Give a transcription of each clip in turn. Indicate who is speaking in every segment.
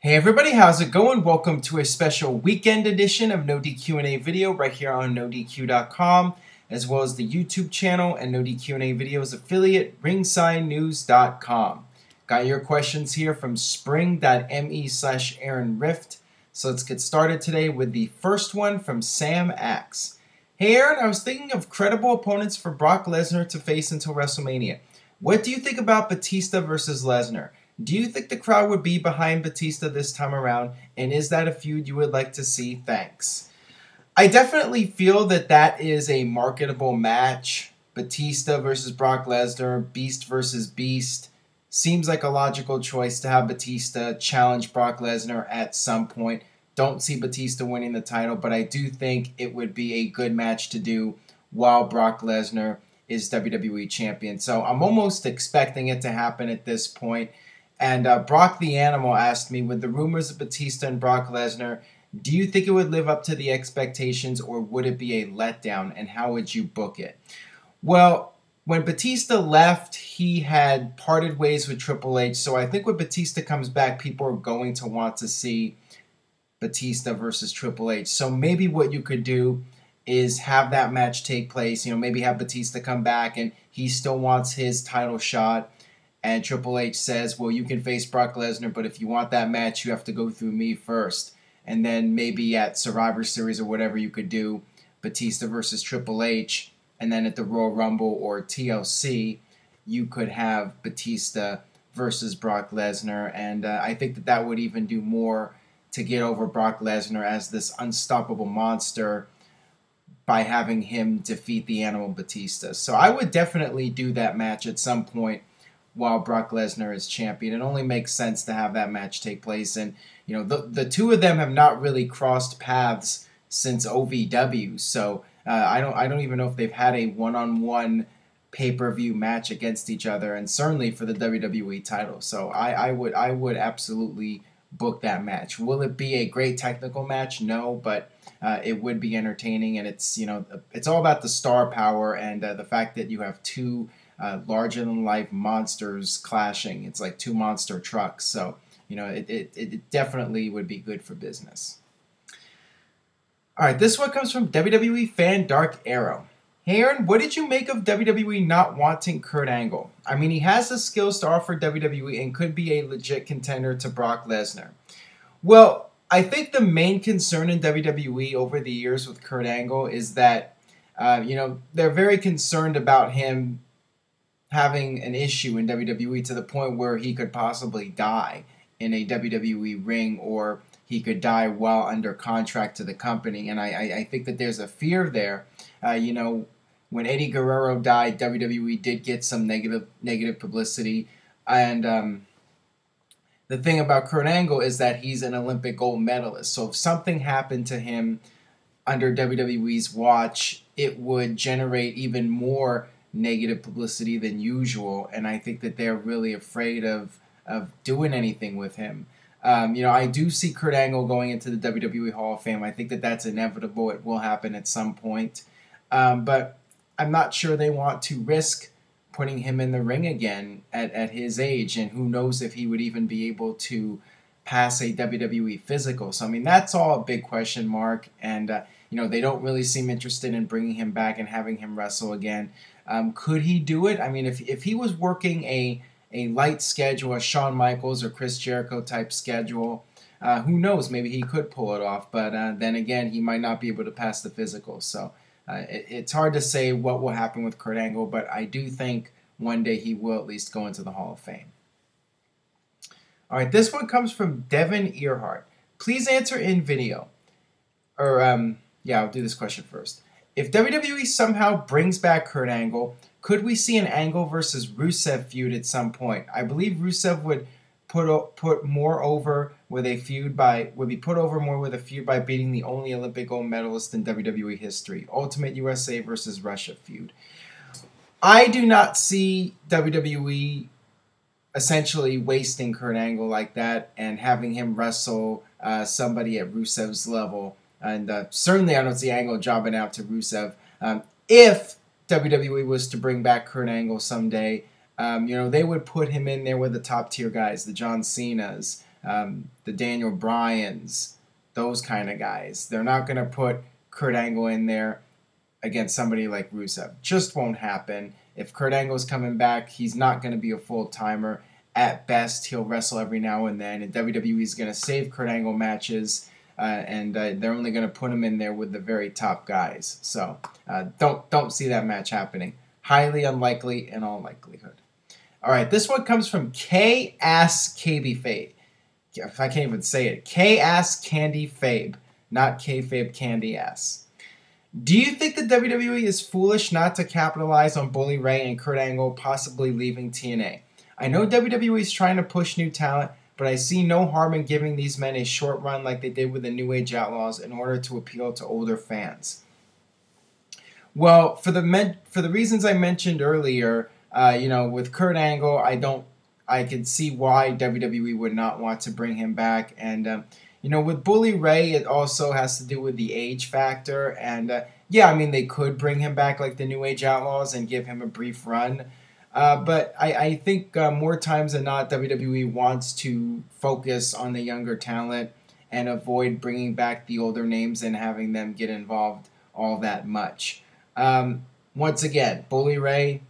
Speaker 1: Hey everybody, how's it going? Welcome to a special weekend edition of NoDQ&A video right here on NoDQ.com, as well as the YouTube channel and NoDQ&A videos affiliate, ringsidenews.com. Got your questions here from spring.me/Aaron Rift. So let's get started today with the first one from Sam Axe. Hey Aaron, I was thinking of credible opponents for Brock Lesnar to face until WrestleMania. What do you think about Batista versus Lesnar? Do you think the crowd would be behind Batista this time around? And is that a feud you would like to see? Thanks. I definitely feel that that is a marketable match. Batista versus Brock Lesnar, Beast versus Beast. Seems like a logical choice to have Batista challenge Brock Lesnar at some point. Don't see Batista winning the title, but I do think it would be a good match to do while Brock Lesnar is WWE champion. So I'm almost expecting it to happen at this point. And Brock the Animal asked me, with the rumors of Batista and Brock Lesnar, do you think it would live up to the expectations or would it be a letdown, and how would you book it? Well, when Batista left, he had parted ways with Triple H, so I think when Batista comes back, people are going to want to see Batista versus Triple H. So maybe what you could do is have that match take place, maybe have Batista come back and he still wants his title shot. And Triple H says, well, you can face Brock Lesnar, but if you want that match, you have to go through me first. And then maybe at Survivor Series or whatever, you could do Batista versus Triple H. And then at the Royal Rumble or TLC, you could have Batista versus Brock Lesnar. And I think that that would even do more to get over Brock Lesnar as this unstoppable monster by having him defeat the Animal Batista. So I would definitely do that match at some point while Brock Lesnar is champion. It only makes sense to have that match take place. And, the two of them have not really crossed paths since OVW. So I don't even know if they've had a one-on-one pay-per-view match against each other, and certainly for the WWE title. So I would absolutely book that match. Will it be a great technical match? No, but it would be entertaining, and it's all about the star power and the fact that you have two larger-than-life monsters clashing. It's like two monster trucks, so it definitely would be good for business. All right, this one comes from WWE fan Dark Arrow. Hey Aaron, what did you make of WWE not wanting Kurt Angle? I mean, he has the skills to offer WWE and could be a legit contender to Brock Lesnar. Well, I think the main concern in WWE over the years with Kurt Angle is that, they're very concerned about him having an issue in WWE to the point where he could possibly die in a WWE ring, or he could die while under contract to the company. And I think that there's a fear there. When Eddie Guerrero died, WWE did get some negative publicity. And the thing about Kurt Angle is that he's an Olympic gold medalist. So if something happened to him under WWE's watch, it would generate even more negative publicity than usual, and I think that they're really afraid of doing anything with him. I do see Kurt Angle going into the WWE Hall of Fame. I think that that's inevitable. It will happen at some point, but I'm not sure they want to risk putting him in the ring again at his age, and who knows if he would even be able to pass a WWE physical. So I mean, that's all a big question mark, and they don't really seem interested in bringing him back and having him wrestle again. Could he do it? I mean, if he was working a light schedule, a Shawn Michaels or Chris Jericho type schedule, who knows? Maybe he could pull it off. But then again, he might not be able to pass the physical. So it's hard to say what will happen with Kurt Angle, but I do think one day he will at least go into the Hall of Fame. All right, this one comes from Devin Earhart. Please answer in video. Or, I'll do this question first. If WWE somehow brings back Kurt Angle, could we see an Angle versus Rusev feud at some point? I believe Rusev would put more over with a feud by beating the only Olympic gold medalist in WWE history. Ultimate USA versus Russia feud. I do not see WWE essentially wasting Kurt Angle like that and having him wrestle somebody at Rusev's level. And certainly I don't see Angle jobbing out to Rusev. If WWE was to bring back Kurt Angle someday, they would put him in there with the top tier guys, the John Cenas, the Daniel Bryans, those kind of guys. They're not going to put Kurt Angle in there against somebody like Rusev. Just won't happen. If Kurt Angle's coming back, he's not going to be a full-timer. At best, he'll wrestle every now and then, and WWE's going to save Kurt Angle matches, and they're only going to put him in there with the very top guys. So don't see that match happening. Highly unlikely in all likelihood. All right, this one comes from K-Ass-KB-Fabe. If I can't even say it. K-Ass-Candy-Fabe, not K-Fabe Candy Ass. Do you think the WWE is foolish not to capitalize on Bully Ray and Kurt Angle possibly leaving TNA? I know WWE is trying to push new talent, but I see no harm in giving these men a short run like they did with the New Age Outlaws in order to appeal to older fans. Well, for the reasons I mentioned earlier, with Kurt Angle, I could see why WWE would not want to bring him back, and with Bully Ray, it also has to do with the age factor, and they could bring him back like the New Age Outlaws and give him a brief run. But I think more times than not, WWE wants to focus on the younger talent and avoid bringing back the older names and having them get involved all that much. Once again, Bully Ray,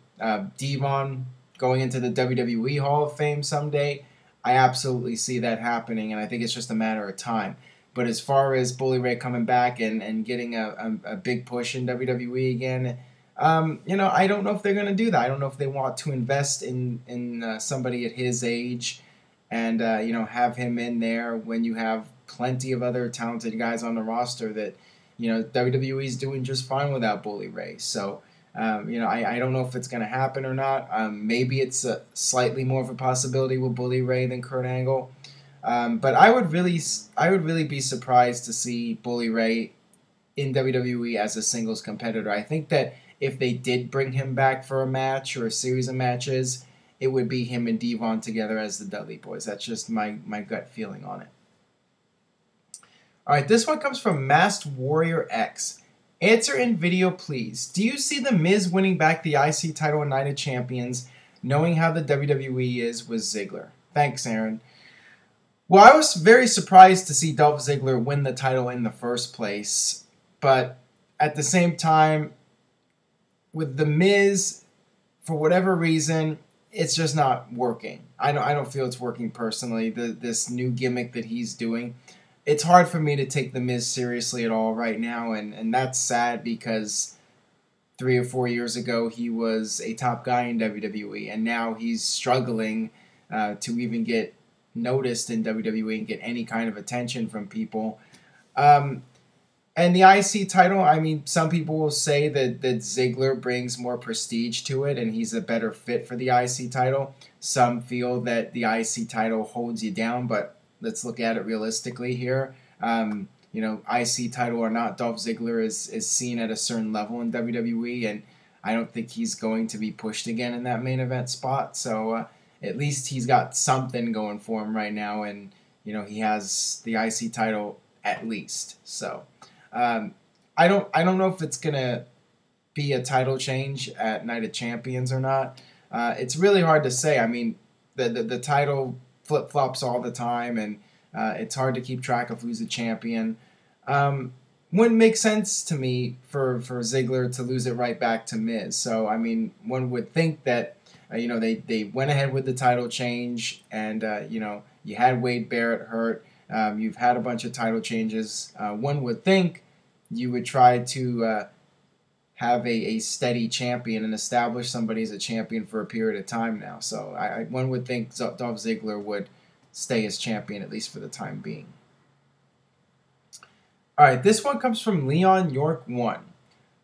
Speaker 1: Devon going into the WWE Hall of Fame someday, I absolutely see that happening, and I think it's just a matter of time. But as far as Bully Ray coming back and getting a big push in WWE again, I don't know if they're going to do that. I don't know if they want to invest in somebody at his age and, have him in there when you have plenty of other talented guys on the roster that, WWE is doing just fine without Bully Ray. So, I don't know if it's going to happen or not. Maybe it's slightly more of a possibility with Bully Ray than Kurt Angle. But I would really be surprised to see Bully Ray in WWE as a singles competitor. I think that if they did bring him back for a match or a series of matches, it would be him and Devon together as the Dudley Boys. That's just my gut feeling on it. All right, this one comes from Masked Warrior X. Answer in video, please. Do you see The Miz winning back the IC title in Night of Champions, knowing how the WWE is with Ziggler? Thanks, Aaron. Well, I was very surprised to see Dolph Ziggler win the title in the first place, but at the same time, with The Miz, for whatever reason, it's just not working. I don't feel it's working personally. This new gimmick that he's doing, it's hard for me to take The Miz seriously at all right now, and that's sad because 3 or 4 years ago he was a top guy in WWE, and now he's struggling to even get noticed in WWE and get any kind of attention from people. And the IC title, some people will say that Ziggler brings more prestige to it and he's a better fit for the IC title. Some feel that the IC title holds you down, but let's look at it realistically here. IC title or not, Dolph Ziggler is seen at a certain level in WWE, and I don't think he's going to be pushed again in that main event spot. So at least he's got something going for him right now, and he has the IC title at least. So I don't know if it's gonna be a title change at Night of Champions or not. It's really hard to say. The title flip flops all the time, and it's hard to keep track of who's the champion. Wouldn't make sense to me for Ziggler to lose it right back to Miz. So one would think that they went ahead with the title change, and you had Wade Barrett hurt. You've had a bunch of title changes. One would think you would try to have a steady champion and establish somebody as a champion for a period of time now. So one would think Dolph Ziggler would stay as champion, at least for the time being. All right, this one comes from Leon York 1.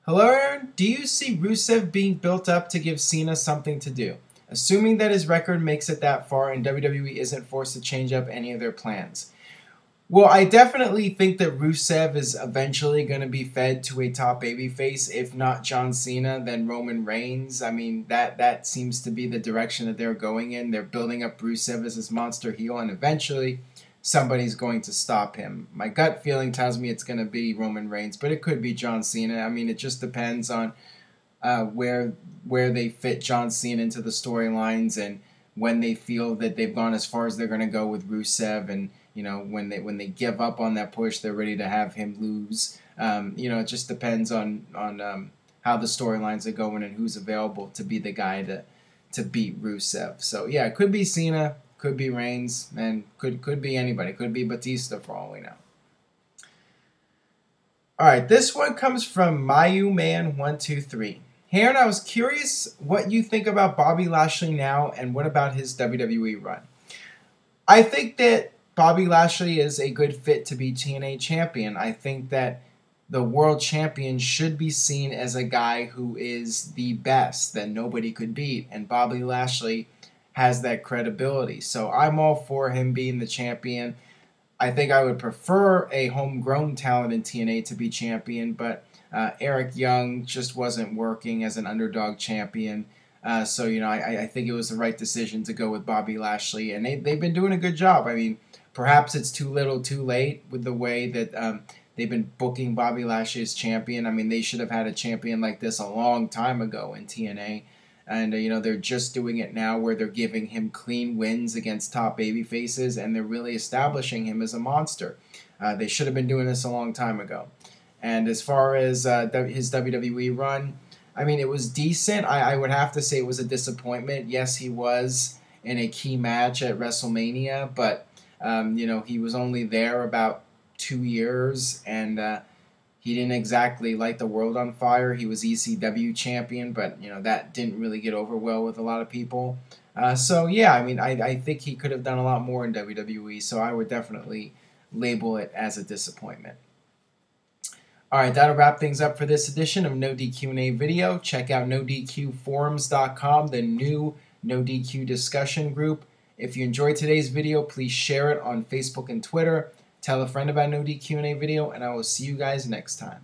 Speaker 1: Hello, Aaron. Do you see Rusev being built up to give Cena something to do? Assuming that his record makes it that far and WWE isn't forced to change up any of their plans. Well, I definitely think that Rusev is eventually going to be fed to a top babyface. If not John Cena, then Roman Reigns. That seems to be the direction that they're going in. They're building up Rusev as this monster heel, and eventually somebody's going to stop him. My gut feeling tells me it's going to be Roman Reigns, but it could be John Cena. It just depends on where they fit John Cena into the storylines and when they feel that they've gone as far as they're going to go with Rusev, and when they give up on that push, they're ready to have him lose. It just depends on how the storylines are going and who's available to be the guy to beat Rusev. So yeah, it could be Cena, could be Reigns, and could be anybody. Could be Batista for all we know. All right, this one comes from MayuMan123. Aaron, I was curious what you think about Bobby Lashley now, and what about his WWE run. I think that Bobby Lashley is a good fit to be TNA champion. I think that the world champion should be seen as a guy who is the best that nobody could beat, and Bobby Lashley has that credibility. So I'm all for him being the champion. I think I would prefer a homegrown talent in TNA to be champion, but Eric Young just wasn't working as an underdog champion. So I think it was the right decision to go with Bobby Lashley, and they've been doing a good job. I mean, perhaps it's too little too late with the way that they've been booking Bobby Lashley as champion. I mean, they should have had a champion like this a long time ago in TNA. And, they're just doing it now where they're giving him clean wins against top baby faces, and they're really establishing him as a monster. They should have been doing this a long time ago. And as far as his WWE run, I mean, it was decent. I would have to say it was a disappointment. Yes, he was in a key match at WrestleMania, but, he was only there about 2 years, and he didn't exactly light the world on fire. He was ECW champion, but that didn't really get over well with a lot of people. So yeah, I mean, I think he could have done a lot more in WWE. So I would definitely label it as a disappointment. All right, that'll wrap things up for this edition of No DQ&A video. Check out NoDQForums.com, the new No DQ discussion group. If you enjoyed today's video, please share it on Facebook and Twitter. Tell a friend about No DQ&A video, and I will see you guys next time.